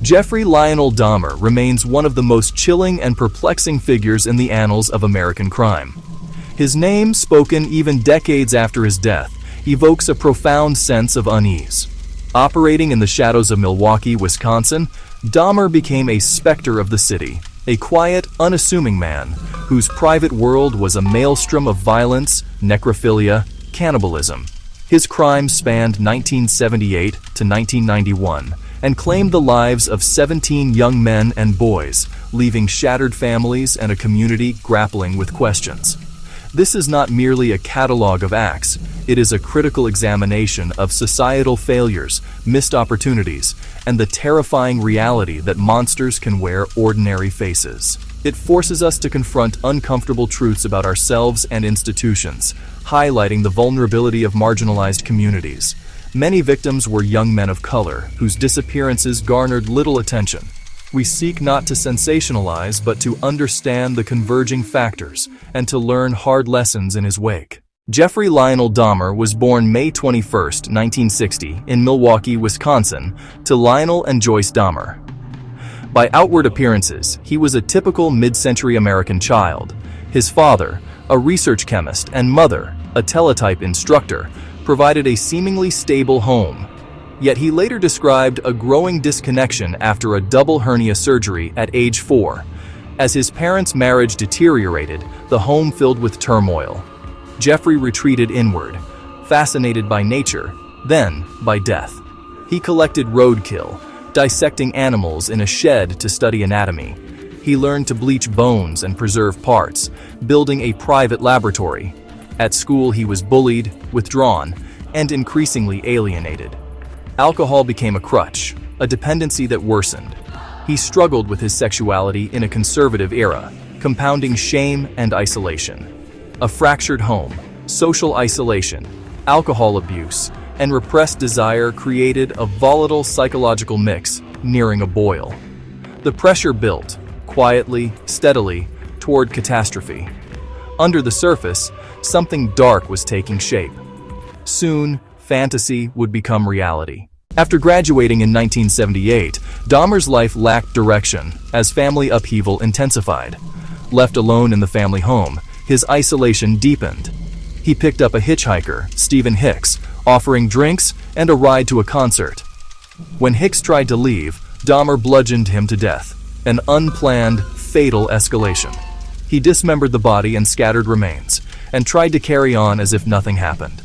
Jeffrey Lionel Dahmer remains one of the most chilling and perplexing figures in the annals of American crime. His name, spoken even decades after his death, evokes a profound sense of unease. Operating in the shadows of Milwaukee, Wisconsin, Dahmer became a specter of the city, a quiet, unassuming man whose private world was a maelstrom of violence, necrophilia, cannibalism. His crimes spanned 1978 to 1991 and claimed the lives of 17 young men and boys, leaving shattered families and a community grappling with questions. This is not merely a catalog of acts, it is a critical examination of societal failures, missed opportunities, and the terrifying reality that monsters can wear ordinary faces. It forces us to confront uncomfortable truths about ourselves and institutions, highlighting the vulnerability of marginalized communities. Many victims were young men of color, whose disappearances garnered little attention. We seek not to sensationalize, but to understand the converging factors and to learn hard lessons in his wake. Jeffrey Lionel Dahmer was born May 21, 1960, in Milwaukee, Wisconsin, to Lionel and Joyce Dahmer. By outward appearances, he was a typical mid-century American child. His father, a research chemist, and mother, a teletype instructor, provided a seemingly stable home. Yet he later described a growing disconnection after a double hernia surgery at age 4. As his parents' marriage deteriorated, the home filled with turmoil. Jeffrey retreated inward, fascinated by nature, then by death. He collected roadkill, dissecting animals in a shed to study anatomy. He learned to bleach bones and preserve parts, building a private laboratory. At school he was bullied, withdrawn, and increasingly alienated. Alcohol became a crutch, a dependency that worsened. He struggled with his sexuality in a conservative era, compounding shame and isolation. A fractured home, social isolation, alcohol abuse, and repressed desire created a volatile psychological mix nearing a boil. The pressure built, quietly, steadily, toward catastrophe. Under the surface, something dark was taking shape. Soon, fantasy would become reality. After graduating in 1978, Dahmer's life lacked direction as family upheaval intensified. Left alone in the family home, his isolation deepened. He picked up a hitchhiker, Stephen Hicks, offering drinks and a ride to a concert. When Hicks tried to leave, Dahmer bludgeoned him to death, an unplanned, fatal escalation. He dismembered the body and scattered remains, and tried to carry on as if nothing happened.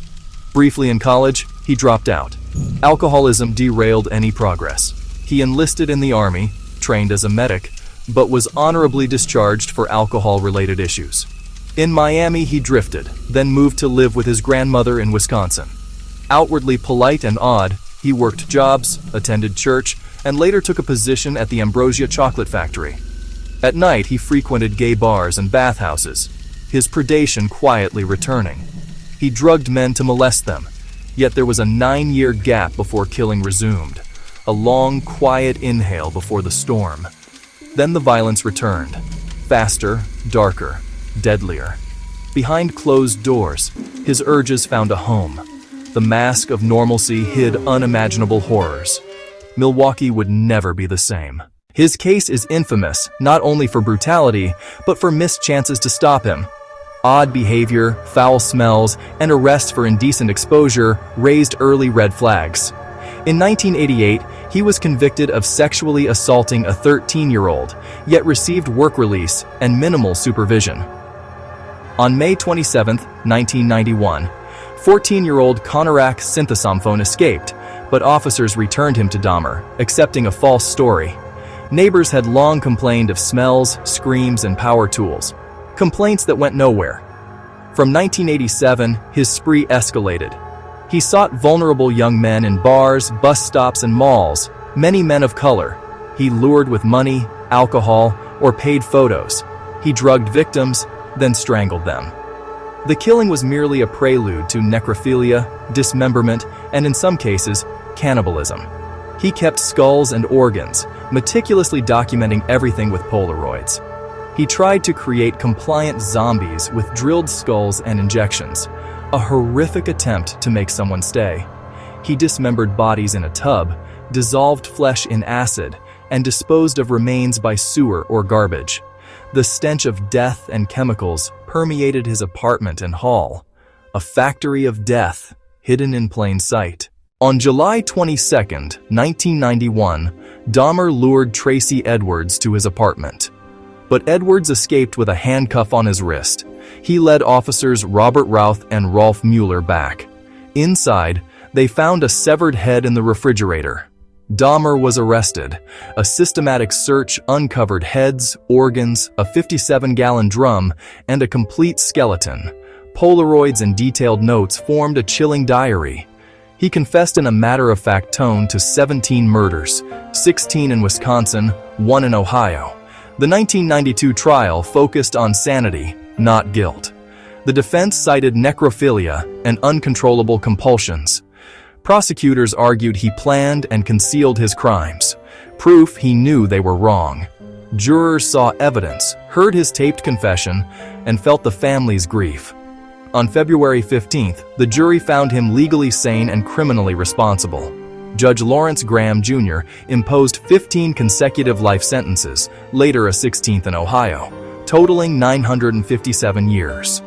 Briefly in college, he dropped out. Alcoholism derailed any progress. He enlisted in the Army, trained as a medic, but was honorably discharged for alcohol-related issues. In Miami, he drifted, then moved to live with his grandmother in Wisconsin. Outwardly polite and odd, he worked jobs, attended church, and later took a position at the Ambrosia Chocolate Factory. At night, he frequented gay bars and bathhouses, his predation quietly returning. He drugged men to molest them, yet there was a 9-year gap before killing resumed, a long, quiet inhale before the storm. Then the violence returned, faster, darker, deadlier. Behind closed doors, his urges found a home. The mask of normalcy hid unimaginable horrors. Milwaukee would never be the same. His case is infamous, not only for brutality, but for missed chances to stop him. Odd behavior, foul smells, and arrests for indecent exposure raised early red flags. In 1988, he was convicted of sexually assaulting a 13-year-old, yet received work release and minimal supervision. On May 27, 1991, 14-year-old Konorak Synthesomphone escaped, but officers returned him to Dahmer, accepting a false story. Neighbors had long complained of smells, screams, and power tools, complaints that went nowhere. From 1987, his spree escalated. He sought vulnerable young men in bars, bus stops, and malls, many men of color. He lured with money, alcohol, or paid photos. He drugged victims, then strangled them. The killing was merely a prelude to necrophilia, dismemberment, and in some cases, cannibalism. He kept skulls and organs, meticulously documenting everything with Polaroids. He tried to create compliant zombies with drilled skulls and injections, a horrific attempt to make someone stay. He dismembered bodies in a tub, dissolved flesh in acid, and disposed of remains by sewer or garbage. The stench of death and chemicals permeated his apartment and hall, a factory of death hidden in plain sight. On July 22, 1991, Dahmer lured Tracy Edwards to his apartment. But Edwards escaped with a handcuff on his wrist. He led officers Robert Routh and Rolf Mueller back. Inside, they found a severed head in the refrigerator. Dahmer was arrested. A systematic search uncovered heads, organs, a 57-gallon drum, and a complete skeleton. Polaroids and detailed notes formed a chilling diary. He confessed in a matter-of-fact tone to 17 murders, 16 in Wisconsin, 1 in Ohio. The 1992 trial focused on sanity, not guilt. The defense cited necrophilia and uncontrollable compulsions. Prosecutors argued he planned and concealed his crimes, proof he knew they were wrong. Jurors saw evidence, heard his taped confession, and felt the family's grief. On February 15th, the jury found him legally sane and criminally responsible. Judge Lawrence Graham Jr. imposed 15 consecutive life sentences, later a 16th in Ohio, totaling 957 years.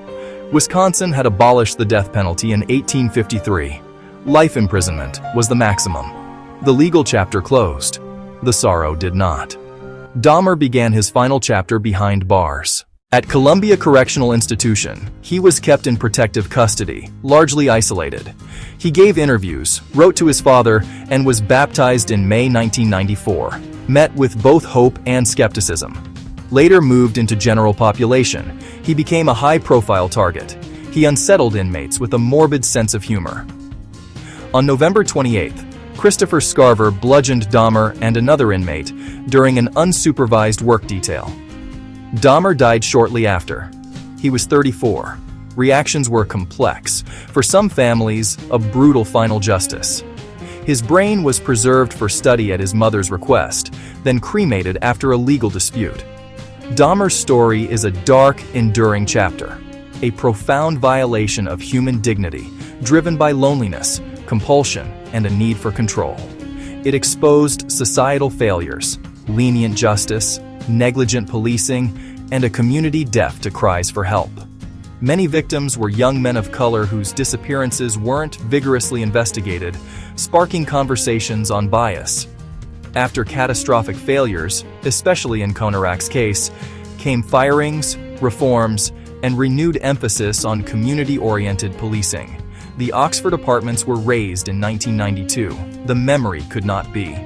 Wisconsin had abolished the death penalty in 1853. Life imprisonment was the maximum. The legal chapter closed. The sorrow did not. Dahmer began his final chapter behind bars. At Columbia Correctional Institution, he was kept in protective custody, largely isolated. He gave interviews, wrote to his father, and was baptized in May 1994, met with both hope and skepticism. Later moved into general population, he became a high-profile target. He unsettled inmates with a morbid sense of humor. On November 28th, Christopher Scarver bludgeoned Dahmer and another inmate during an unsupervised work detail. Dahmer died shortly after. He was 34. Reactions were complex. For some families, a brutal final justice. His brain was preserved for study at his mother's request, then cremated after a legal dispute. Dahmer's story is a dark, enduring chapter, a profound violation of human dignity, driven by loneliness, compulsion, and a need for control. It exposed societal failures, lenient justice, negligent policing, and a community deaf to cries for help. Many victims were young men of color whose disappearances weren't vigorously investigated, sparking conversations on bias. After catastrophic failures, especially in Konarak's case, came firings, reforms, and renewed emphasis on community-oriented policing. The Oxford apartments were razed in 1992. The memory could not be.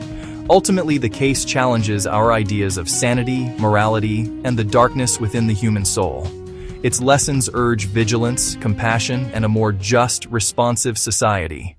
Ultimately, the case challenges our ideas of sanity, morality, and the darkness within the human soul. Its lessons urge vigilance, compassion, and a more just, responsive society.